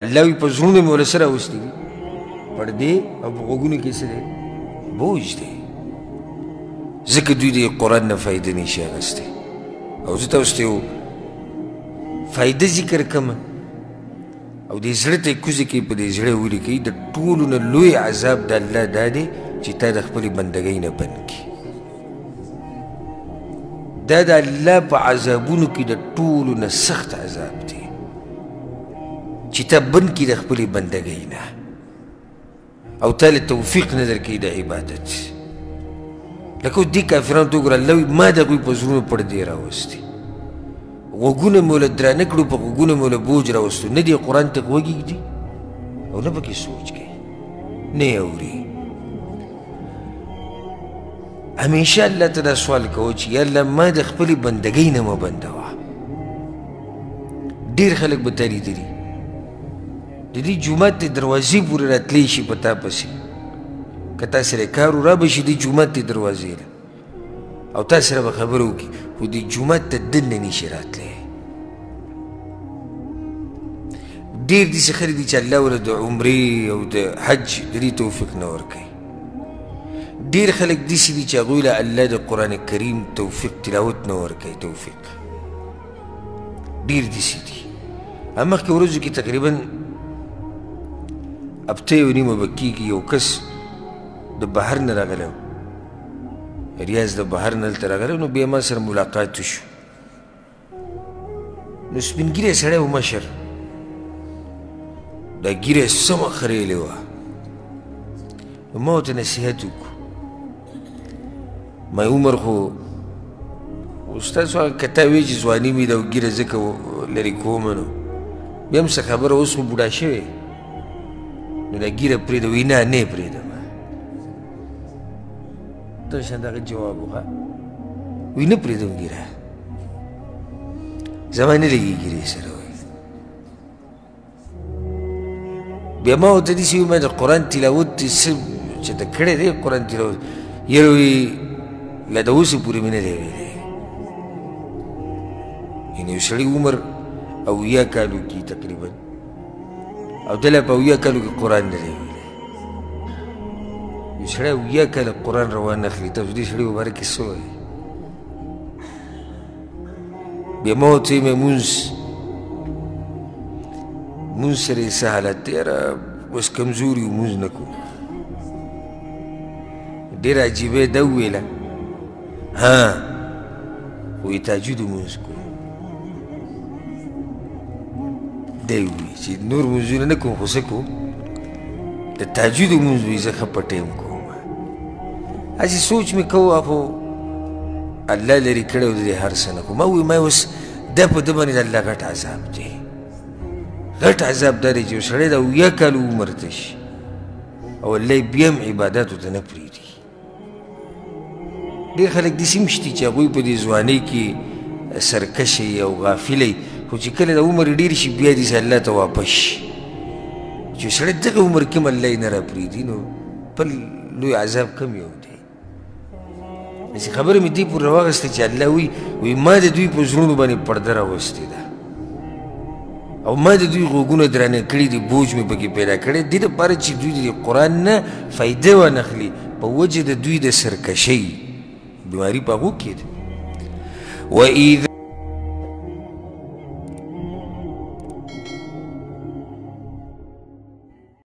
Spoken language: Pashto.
الله وی په زړونو مې ول څه راوستي دي پردې او په غوږونو کې څه دی بوج دی ځکه دوی د قرآن نه فایده نشي اخیستی او زه تاسو ته یو فایده ذکر کړم او دې زړه ته یې کوزې کوي په دې زړه یې ولیکئ د ټولو نه لوی عذاب د الله دا دی چې تا د خپلې بندګۍ نه بند کړي دا د الله په عذابونو کې د ټولو نه سخت عذاب دی چې تا بند کړي د خپلې بندګۍ نه او تا له توفیق نه درکوي د عبادت لکه اوس دې کافرانو ته وګوره الله وایي ما د هغوی په زړونو پردې راوستي غوږونه مې ورله درانه کړو په غوږونه مې ورله بوج راوستو نه دې قرآن ته غوږ ږدي او نه پکې سوچ کوي نه یې اوري همیشه الله ته دا سوال کوو چې یا الله ما د خپلې بندګۍ نه مه بندوه ډېر خلک به تا لیدلي د دې جومات د دروازې پورې راتلی شي په تا پسې که تا سره کار را به شي د جومات د دروازې له او تا سره به خبره وکړي خو د جومات ته دننه نشي راتلی ډېر داسې خلک دي چې الله ورله د عمرې او د حج د دې توفیق نه ورکوي ډېر خلک داسې دي چې هغوی له الله د قرآن کریم توفیق تلاوت نه ورکوي توفیق ډېر داسې دي مخکې ورځو کې تقریبا هفته یو نیمه به کېږي یو کس د بهر نه راغلی ریاض د بهر نه هلته راغلی نو بیا ما سره ملاقات وشو نو سپین ږیری سړی و مشر دا ږیره یې سمه خریلې وه نو ما ورته نصیحت وکړو ما عمر خو ستاسو هغه که تا وایې چې ځواني مې ده او ږیره ځکه لرې کومه نو بیا هم څه خبره اوس خو بوډا شوې نو دا ږیره پرېږده وایي نه نه یې پرېږدم دغه شان دغه جواب وکړه وایي نه پرېږدم ږیره زما نه لګي ږیرې سره وایي بیا ما ورته داسې وایي ما د قرآن تلاوت څه چې ته کړی دی قرآن تلاوت یاره وایي لا د اوسه پورې مې نه دی ویلی یعنې یو سړي عمر اویا کالو کې تقریبا او دله په اویا کالو کې قرآن نه دی ویلی یو سړی اویا کاله قرآن روان اخلي تاسو دې سړي په باره کې څه وایي بیا ما ورته ویې مونځ سره یې څه حالت دی یاره اوس کمزوري و مونځ نه کوو ډېره عجیبه یې دا وویله ها وایي تهجد مونځ کوو دی وایي چې نور مونځونه نه کوم خو څه کوم د تهجد مونځ وایي زه ښه په ټایم کوم هسې سوچ مې کوو خو الله لرې کړی و د دې هر څه نه خو ما وایي ما اوس دا په ده باندې د الله غټ عذاب دی غټ عذاب دا دی چې یو سړی د اویا کالو عمر ته شي او الله یې بیا هم عباداتو ته نه پرېږدي ډېر خلک داسې هم شته چې هغوی په دې ځوانۍ کې سرکشه او غافله خو چې کله د عمر ډېر شي بیا داسې الله ته واپس شي چې سړی دغه عمر کې هم الله یې نه راپرېږدي نو بل لوی عذاب کم یو دی داسې خبره مې دې پورې راواغېسته چې الله وایي ما د دوی په زړونو باندې پرده راوستې ده او ما د دوی غوږونه درانه کړي دي بوج مې پکې پیدا کړی دې لپاره چې دوی د قرآن نه فایده وانخلي په وجه د دوی د سرکشۍ بیماري په هغو کې ده وإذا